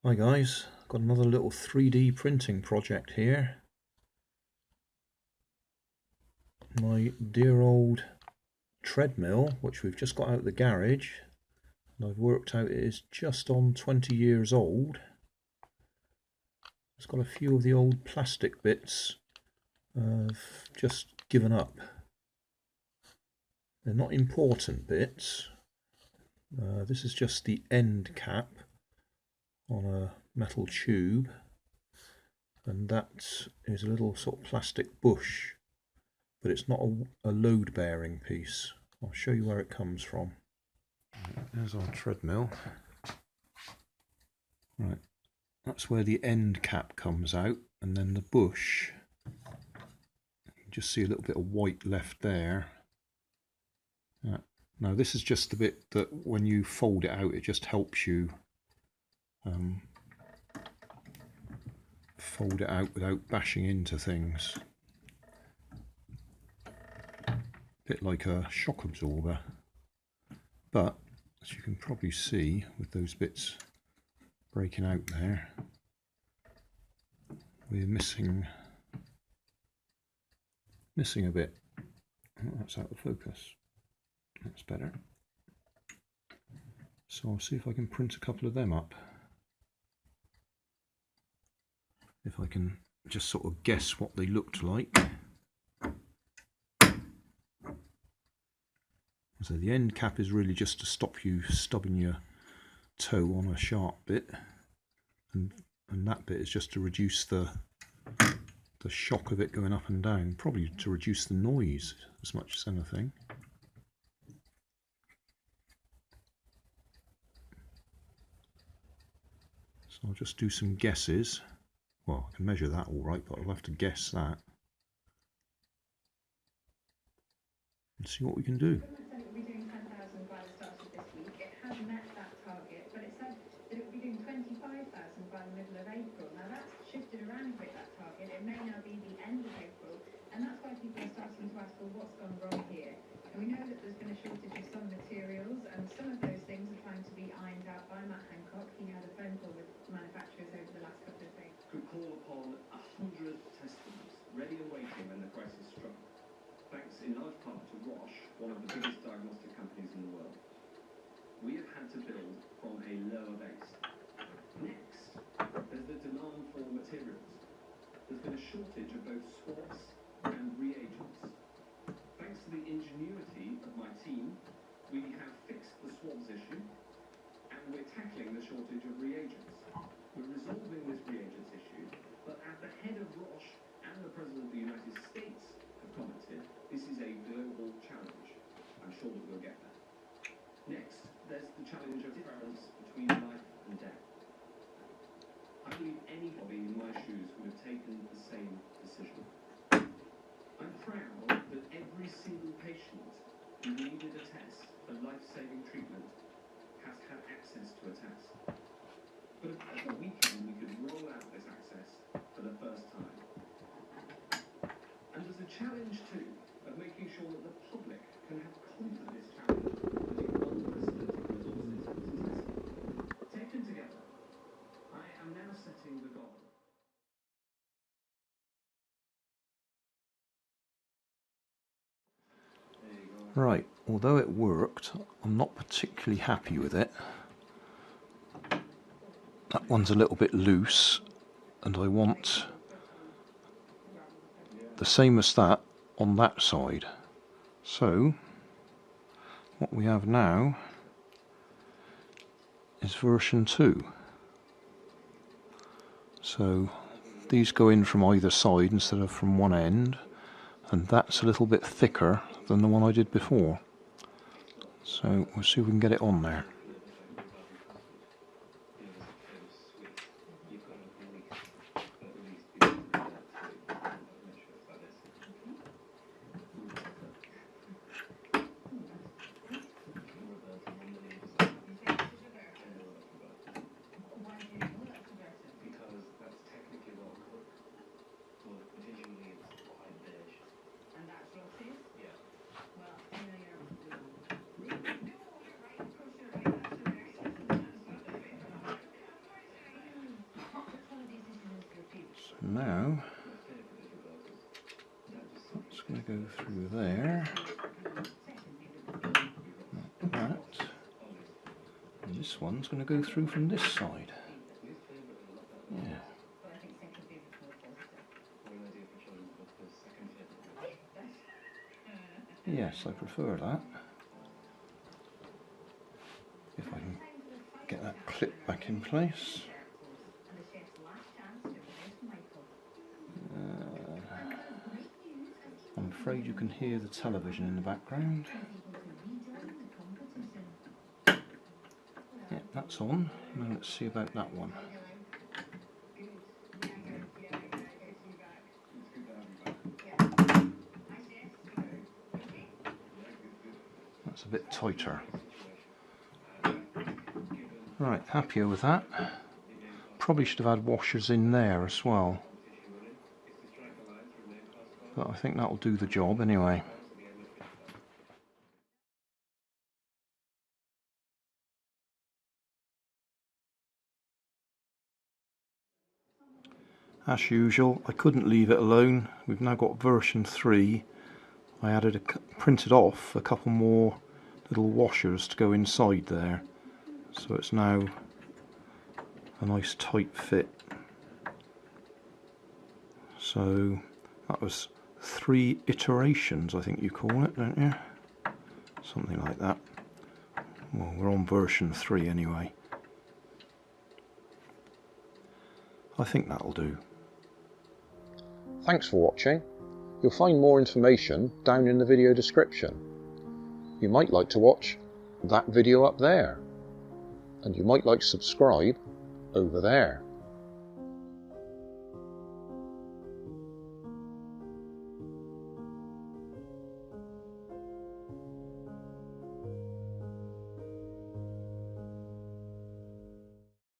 Hi guys, got another little 3D printing project here. My dear old treadmill, which we've just got out of the garage, and I've worked out it is just on 20 years old. It's got a few of the old plastic bits just given up. They're not important bits. This is just the end cap on a metal tube, and that is a little sort of plastic bush, but it's not a load bearing piece. I'll show you where it comes from. There's our treadmill. Right, that's where the end cap comes out, and then the bush, you can just see a little bit of white left there. Now this is just the bit that when you fold it out, it just helps you fold it out without bashing into things. A bit like a shock absorber, but as you can probably see with those bits breaking out there, we're missing a bit. Oh, that's out of focus. That's better. So I'll see if I can print a couple of them up. If I can just sort of guess what they looked like. So the end cap is really just to stop you stubbing your toe on a sharp bit, and that bit is just to reduce the shock of it going up and down, probably to reduce the noise as much as anything. So I'll just do some guesses. Well, I can measure that all right, but I'll have to guess that and see what we can do. Shifted around a bit, that target. It may now be the end of April, and that's why people are starting to ask, well, what's gone wrong here? And we know that there's been a shortage of some materials, and some of those things are trying to be ironed out by Matt Hancock. He had a phone call with manufacturers over the last couple of days. Could call upon 100 test rooms ready and waiting when the crisis struck, thanks in large part to Roche, one of the biggest diagnostic companies in the world. We have had to build from a lower base. Next, there's the demand for materials. There's been a shortage of both swabs and reagents. Thanks to the ingenuity of my team, we have fixed the swabs issue, and we're tackling the shortage of reagents. We're resolving this reagents issue, but at the head of Roche and the President of the United States have commented, this is a global challenge. I'm sure that we'll get there. Next, there's the challenge of difference between life and death. I believe anybody in my shoes would have taken the same decision. I'm proud that every single patient who needed a test for life-saving treatment has had access to a test. But over the weekend we could roll out this access for the first time. And there's a challenge too of making sure that the public can have confidence challenge putting unprecedented resources into testing. Taken together, I am now setting the goal. Right, although it worked, I'm not particularly happy with it. That one's a little bit loose, and I want the same as that on that side. So what we have now is version 2. So these go in from either side instead of from one end, and that's a little bit thicker than the one I did before. So we'll see if we can get it on there. Now, that's going to go through there, like that, and this one's going to go through from this side. Yeah. Yes, I prefer that. If I can get that clip back in place. I'm afraid you can hear the television in the background. Yeah, that's on. Now let's see about that one. That's a bit tighter. Right, happier with that. Probably should have had washers in there as well. But I think that'll do the job anyway. As usual, I couldn't leave it alone. We've now got version 3. I added printed off a couple more little washers to go inside there. So it's now a nice tight fit. So that was 3 iterations, I think you call it, don't you? Something like that. Well, we're on version 3 anyway. I think that'll do. Thanks for watching. You'll find more information down in the video description. You might like to watch that video up there, and you might like to subscribe over there.